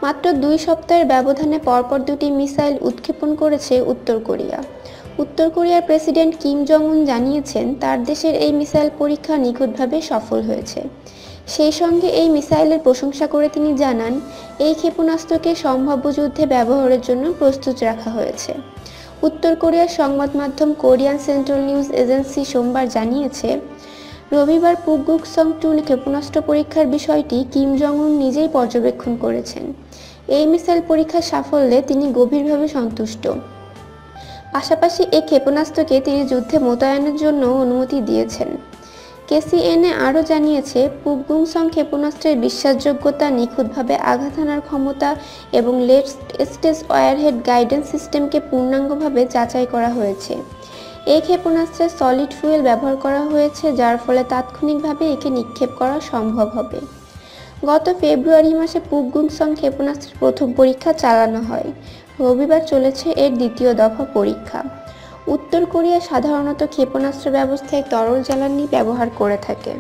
মাত্র 2 সপ্তাহের ব্যবধানে পরপর দুটি মিসাইল উৎক্ষেপণ করেছে উত্তর কোরিয়া। উত্তর কোরিয়ার প্রেসিডেন্ট কিম জং উন জানিয়েছেন, তার দেশের এই মিসাইল পরীক্ষা নিখুঁতভাবে সফল হয়েছে। সেই সঙ্গে এই মিসাইলের প্রশংসা করে তিনি জানান, এই ক্ষেপণাস্ত্রকে সম্ভাব্য যুদ্ধে ব্যবহারের জন্য প্রস্তুত রাখা হয়েছে। উত্তর কোরিয়ার সংবাদ মাধ্যম কোরিয়ান সেন্ট্রাল নিউজ এজেন্সি সোমবার জানিয়েছে, রবিবার পুকগুকসং-2 ক্ষেপণাস্ত্র পরীক্ষার বিষয়টি কিম জং উন নিজেই পর্যবেক্ষণ করেছেন। এই মিসাইল পরীক্ষার সাফল্যে তিনি গভীরভাবে সন্তুষ্ট। পাশাপাশি এই ক্ষেপণাস্ত্রকে তিনি যুদ্ধে মোতায়েনের জন্য অনুমতি দিয়েছেন। কেসিএনএ আরও জানিয়েছে, পুকগুকসং ক্ষেপণাস্ত্রের বিশ্বাসযোগ্যতা, নিখুঁতভাবে আঘাত হানার ক্ষমতা এবং লেট স্টেজ ওয়ারহেড গাইডেন্স সিস্টেমকে পূর্ণাঙ্গভাবে যাচাই করা হয়েছে। এই ক্ষেপণাস্ত্রে সলিড ফুয়েল ব্যবহার করা হয়েছে, যার ফলে তাৎক্ষণিকভাবে একে নিক্ষেপ করা সম্ভব হবে। গত ফেব্রুয়ারি মাসে পুকগুকসং ক্ষেপণাস্ত্রের প্রথম পরীক্ষা চালানো হয়। রবিবার চলেছে এর দ্বিতীয় দফা পরীক্ষা। উত্তর কোরিয়া সাধারণত ক্ষেপণাস্ত্র ব্যবস্থায় তরল জ্বালানি ব্যবহার করে থাকে।